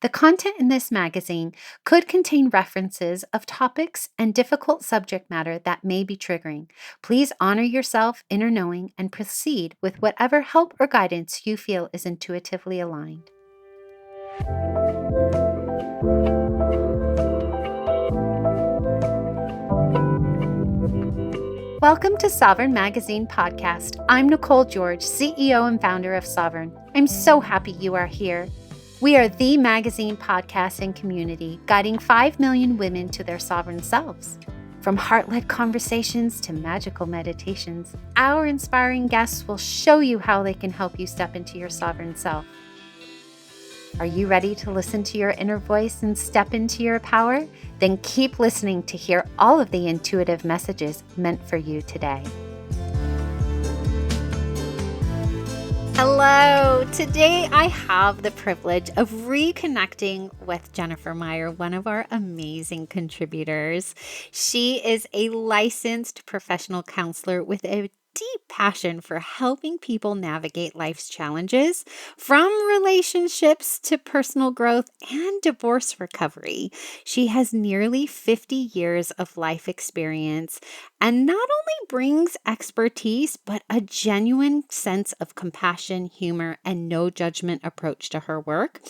The content in this magazine could contain references of topics and difficult subject matter that may be triggering. Please honor yourself, inner knowing, and proceed with whatever help or guidance you feel is intuitively aligned. Welcome to Sovereign Magazine Podcast. I'm Nicole George, CEO and founder of Sovereign. I'm so happy you are here. We are the magazine podcast and community guiding 5 million women to their sovereign selves. From heart-led conversations to magical meditations, our inspiring guests will show you how they can help you step into your sovereign self. Are you ready to listen to your inner voice and step into your power? Then keep listening to hear all of the intuitive messages meant for you today. Hello! Today I have the privilege of reconnecting with Jennifer Meyer, one of our amazing contributors. She is a licensed professional counselor with a deep passion for helping people navigate life's challenges, from relationships to personal growth and divorce recovery. She has nearly 50 years of life experience and not only brings expertise, but a genuine sense of compassion, humor, and no judgment approach to her work.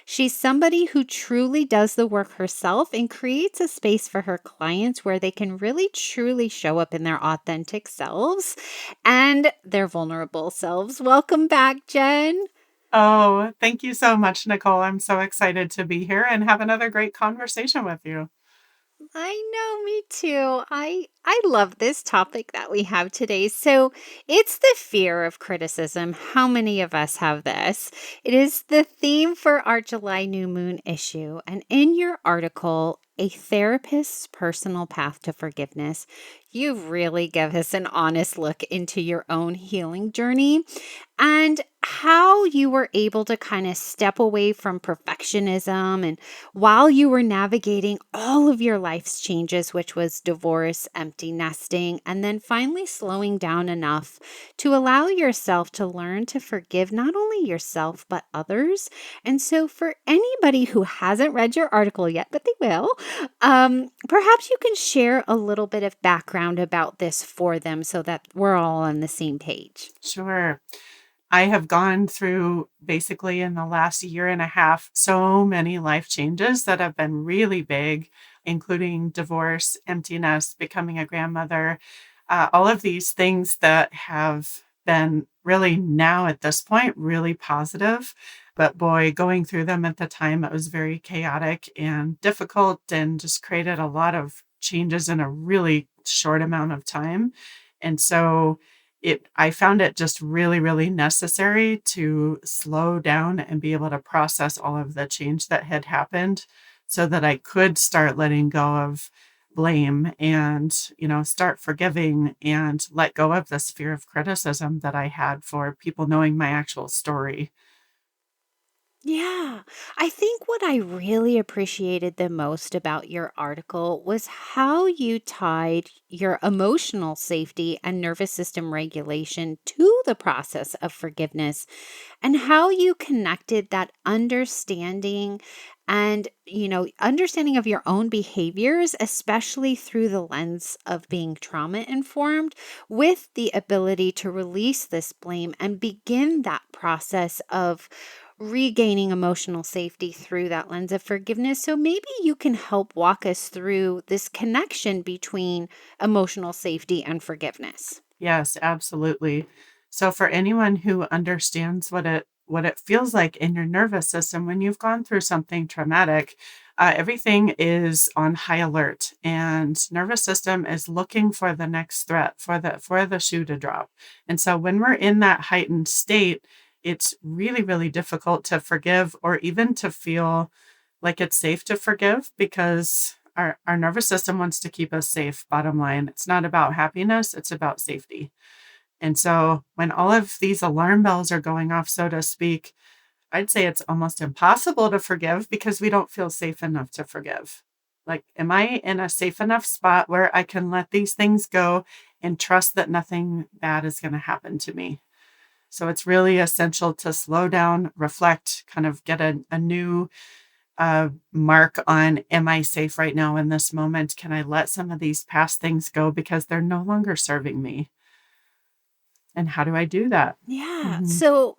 She's somebody who truly does the work herself and creates a space for her clients where they can really truly show up in their authentic selves and their vulnerable selves. Welcome back, Jen. Oh, thank you so much, Nicole. I'm so excited to be here and have another great conversation with you. I know, me too. I love this topic that we have today. So, it's the fear of criticism. How many of us have this? It is the theme for our July new moon issue. And in your article, A Therapist's Personal Path to Forgiveness, you really give us an honest look into your own healing journey and how you were able to kind of step away from perfectionism and while you were navigating all of your life's changes, which was divorce, empty nesting, and then finally slowing down enough to allow yourself to learn to forgive not only yourself, but others. And so, for anybody who hasn't read your article yet, but they will, perhaps you can share a little bit of background about this for them so that we're all on the same page. Sure. I have gone through basically in the last year and a half so many life changes that have been really big, including divorce, emptiness, becoming a grandmother, all of these things that have been really now at this point really positive. But boy, going through them at the time, it was very chaotic and difficult and just created a lot of changes in a really short amount of time. And so I found it just really, really necessary to slow down and be able to process all of the change that had happened so that I could start letting go of blame and, start forgiving and let go of this fear of criticism that I had for people knowing my actual story. Yeah, I think what I really appreciated the most about your article was how you tied your emotional safety and nervous system regulation to the process of forgiveness and how you connected that understanding and, understanding of your own behaviors, especially through the lens of being trauma informed, with the ability to release this blame and begin that process of regaining emotional safety through that lens of forgiveness. So maybe you can help walk us through this connection between emotional safety and forgiveness. Yes, absolutely. So for anyone who understands what it feels like in your nervous system when you've gone through something traumatic, everything is on high alert, and nervous system is looking for the next threat, for the shoe to drop. And so when we're in that heightened state, it's really, really difficult to forgive or even to feel like it's safe to forgive because our nervous system wants to keep us safe. Bottom line, it's not about happiness, it's about safety. And so when all of these alarm bells are going off, so to speak, I'd say it's almost impossible to forgive because we don't feel safe enough to forgive. Like, am I in a safe enough spot where I can let these things go and trust that nothing bad is going to happen to me? So it's really essential to slow down, reflect, kind of get a new a mark on, am I safe right now in this moment? Can I let some of these past things go because they're no longer serving me? And how do I do that? Yeah. Mhm. So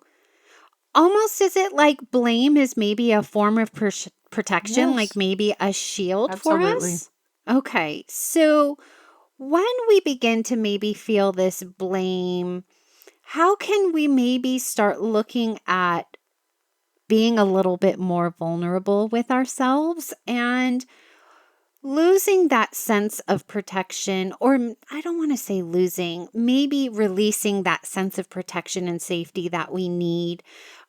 almost is it like blame is maybe a form of protection, like Yes, maybe a shield for absolutely. us? Okay. So when we begin to maybe feel this blame, how can we maybe start looking at being a little bit more vulnerable with ourselves and losing that sense of protection, or I don't want to say losing, maybe releasing that sense of protection and safety that we need?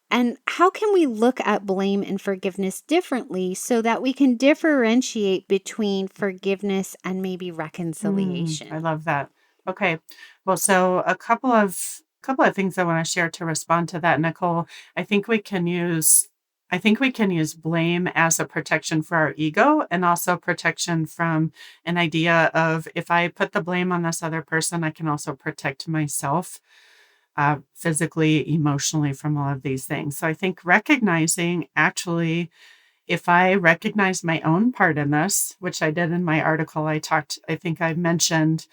And how can we look at blame and forgiveness differently so that we can differentiate between forgiveness and maybe I reconciliation? love that. Okay. Well, so a couple of things I want to share to respond to that, Nicole. I think we can use I think we can use blame as a protection for our ego and also protection from an idea of, if I put the blame on this other person, I can also protect myself physically, emotionally from all of these things. So I think recognizing, actually, if I recognize my own part in this, which I did in my article, I think I mentioned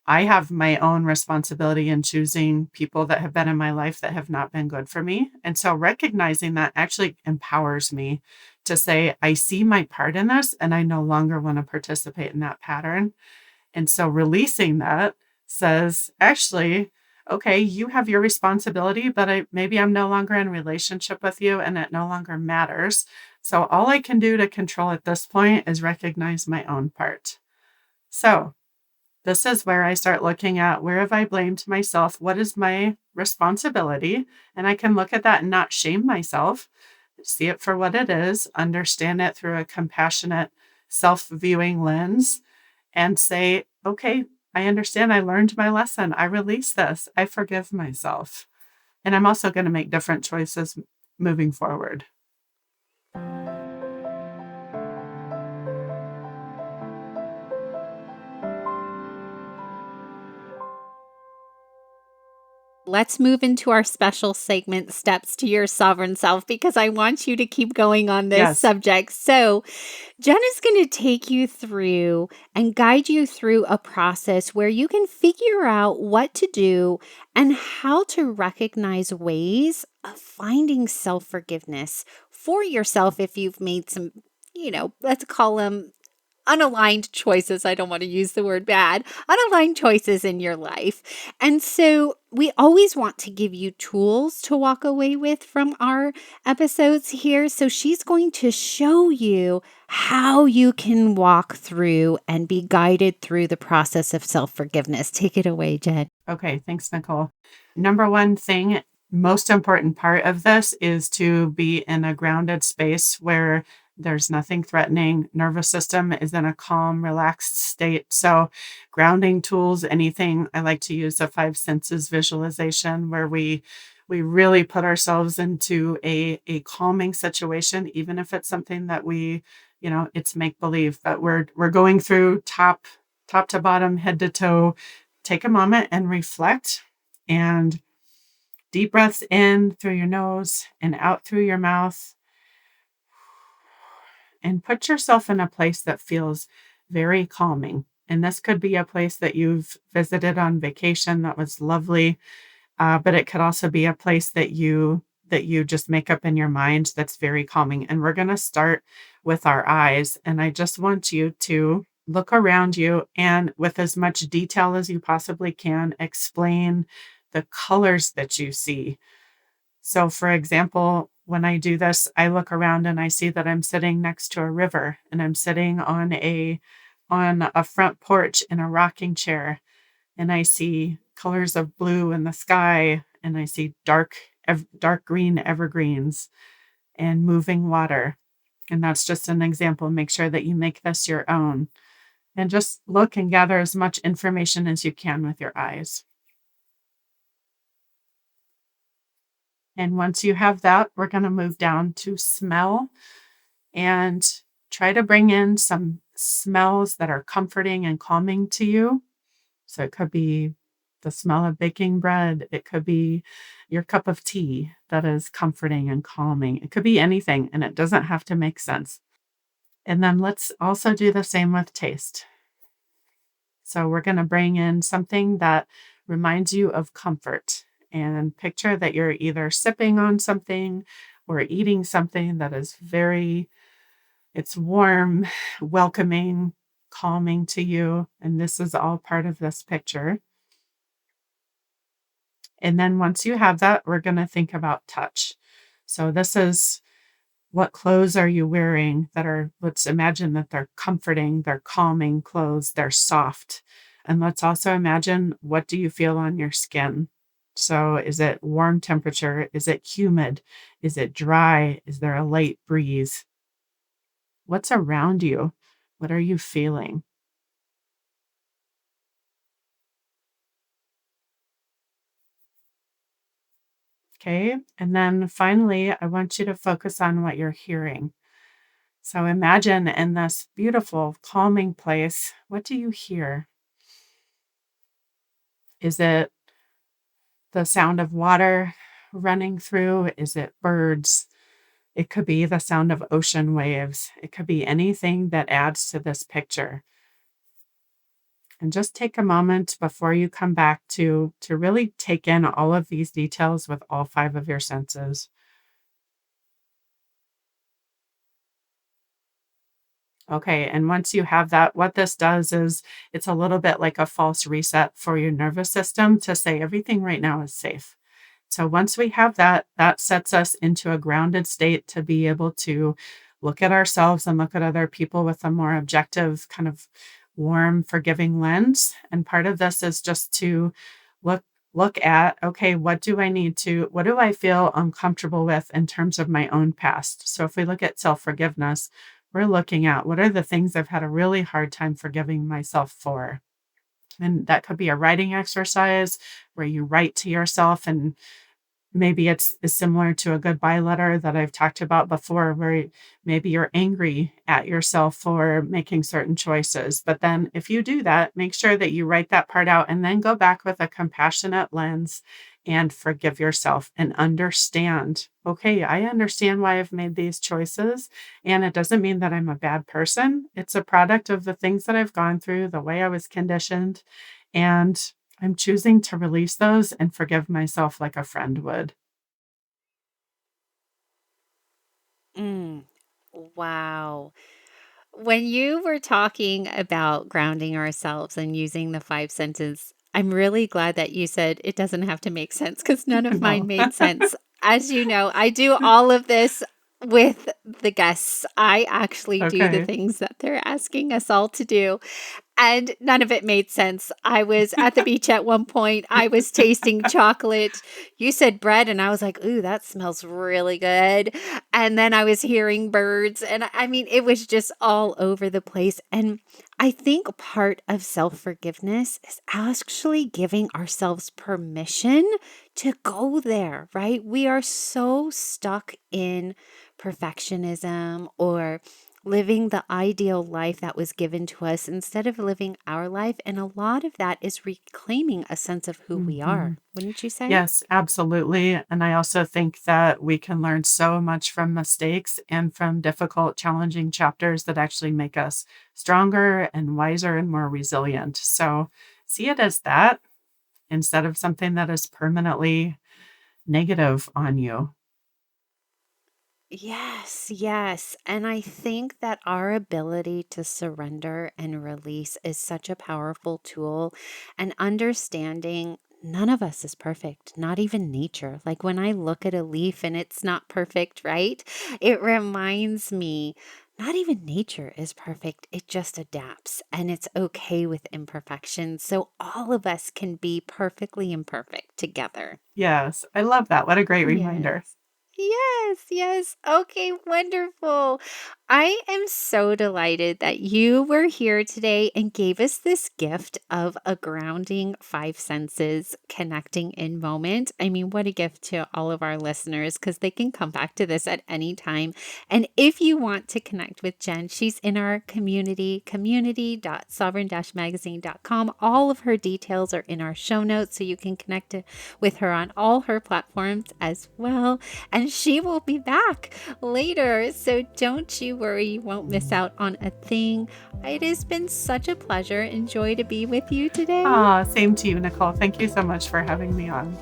I have my own responsibility in choosing people that have been in my life that have not been good for me. And so recognizing that actually empowers me to say, I see my part in this and I no longer want to participate in that pattern. And so releasing that says, actually, okay, you have your responsibility, but maybe I'm no longer in relationship with you and it no longer matters. So all I can do to control at this point is recognize my own part. So this is where I start looking at, where have I blamed myself? What is my responsibility? And I can look at that and not shame myself, see it for what it is, understand it through a compassionate, self viewing lens, and say, okay, I understand. I learned my lesson. I release this. I forgive myself. And I'm also going to make different choices moving forward. Let's move into our special segment, Steps to Your Sovereign Self, because I want you to keep going on this Yes. subject. So, Jen is going to take you through and guide you through a process where you can figure out what to do and how to recognize ways of finding self forgiveness for yourself if you've made some, let's call them unaligned choices. I don't want to use the word bad, unaligned choices in your life. And so we always want to give you tools to walk away with from our episodes here. So she's going to show you how you can walk through and be guided through the process of self forgiveness. Take it away, Jen. Okay. Thanks, Nicole. Number one thing, most important part of this is to be in a grounded space where there's nothing threatening. Nervous system is in a calm, relaxed state. So, grounding tools, anything, I like to use a five senses visualization where we really put ourselves into a calming situation, even if it's something that it's make believe, but we're going through top to bottom, head to toe. Take a moment and reflect, and deep breaths in through your nose and out through your mouth, and put yourself in a place that feels very calming. And this could be a place that you've visited on vacation that was lovely, but it could also be a place that you just make up in your mind that's very calming. And we're going to start with our eyes. And I just want you to look around you and, with as much detail as you possibly can, explain the colors that you see. So, for example, when I do this, I look around and I see that I'm sitting next to a river and I'm sitting on a front porch in a rocking chair, and I see colors of blue in the sky, and I see dark green evergreens and moving water. And that's just an example. Make sure that you make this your own, and just look and gather as much information as you can with your eyes. And once you have that, we're going to move down to smell and try to bring in some smells that are comforting and calming to you. So it could be the smell of baking bread. It could be your cup of tea that is comforting and calming. It could be anything, and it doesn't have to make sense. And then let's also do the same with taste. So we're going to bring in something that reminds you of comfort, and picture that you're either sipping on something or eating something that is it's warm, welcoming, calming to you. And this is all part of this picture. And then once you have that, we're going to think about touch. So this is, what clothes are you wearing that are, let's imagine that they're comforting, they're calming clothes, they're soft. And let's also imagine, what do you feel on your skin? So is it warm temperature? Is it humid? Is it dry? Is there a light breeze? What's around you? What are you feeling? Okay. And then finally, I want you to focus on what you're hearing. So imagine in this beautiful, calming place, what do you hear? Is it the sound of water running through? Is it birds? It could be the sound of ocean waves. It could be anything that adds to this picture. And just take a moment before you come back to really take in all of these details with all 5 of your senses. Okay, and once you have that, what this does is it's a little bit like a false reset for your nervous system to say everything right now is safe. So once we have that, that sets us into a grounded state to be able to look at ourselves and look at other people with a more objective, kind of warm, forgiving lens. And part of this is just to look look at, okay, what do I feel uncomfortable with in terms of my own past? So if we look at self-forgiveness, we're looking at, what are the things I've had a really hard time forgiving myself for? And that could be a writing exercise where you write to yourself, and maybe it's similar to a goodbye letter that I've talked about before, where maybe you're angry at yourself for making certain choices. But then if you do that, make sure that you write that part out and then go back with a compassionate lens and forgive yourself and understand, okay, I understand why I've made these choices. And it doesn't mean that I'm a bad person. It's a product of the things that I've gone through, the way I was conditioned. And I'm choosing to release those and forgive myself like a friend would. Mm, wow. When you were talking about grounding ourselves and using the 5 senses, I'm really glad that you said it doesn't have to make sense, because none of mine No. made sense. As you know, I do all of this with the guests. I actually do the Okay. things that they're asking us all to do. And none of it made sense. I was at the beach at one point. I was tasting chocolate. You said bread, and I was like, "Ooh, that smells really good." And then I was hearing birds, and I mean, it was just all over the place. And I think part of self forgiveness is actually giving ourselves permission to go there, right? We are so stuck in perfectionism or living the ideal life that was given to us instead of living our life. And a lot of that is reclaiming a sense of who we Mhm. are, wouldn't you say? Yes, absolutely. And I also think that we can learn so much from mistakes and from difficult, challenging chapters that actually make us stronger and wiser and more resilient. So see it as that instead of something that is permanently negative on you. Yes, yes. And I think that our ability to surrender and release is such a powerful tool. And understanding none of us is perfect, not even nature. Like when I look at a leaf and it's not perfect, right? It reminds me not even nature is perfect. It just adapts and it's okay with imperfection. So all of us can be perfectly imperfect together. Yes, I love that. What a great reminder. Yes. Yes, yes. Okay, wonderful. I am so delighted that you were here today and gave us this gift of a grounding five senses connecting in moment. I mean, what a gift to all of our listeners because they can come back to this at any time. And if you want to connect with Jen, she's in our community.sovereign-magazine.com. All of her details are in our show notes, so you can connect with her on all her platforms as well. And she will be back later. So don't you worry, you won't miss out on a thing. It has been such a pleasure and joy to be with you today. Same to you, Nicole. Thank you so much for having me on.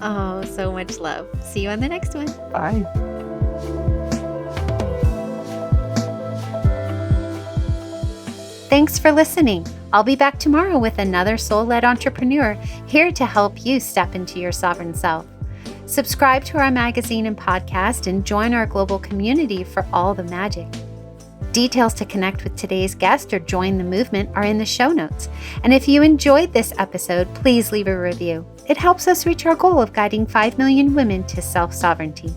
Oh, so much love. See you on the next one. Bye. Thanks for listening. I'll be back tomorrow with another soul-led entrepreneur here to help you step into your sovereign self. Subscribe to our magazine and podcast and join our global community for all the magic. Details to connect with today's guest or join the movement are in the show notes. And if you enjoyed this episode, please leave a review. It helps us reach our goal of guiding 5 million women to self-sovereignty.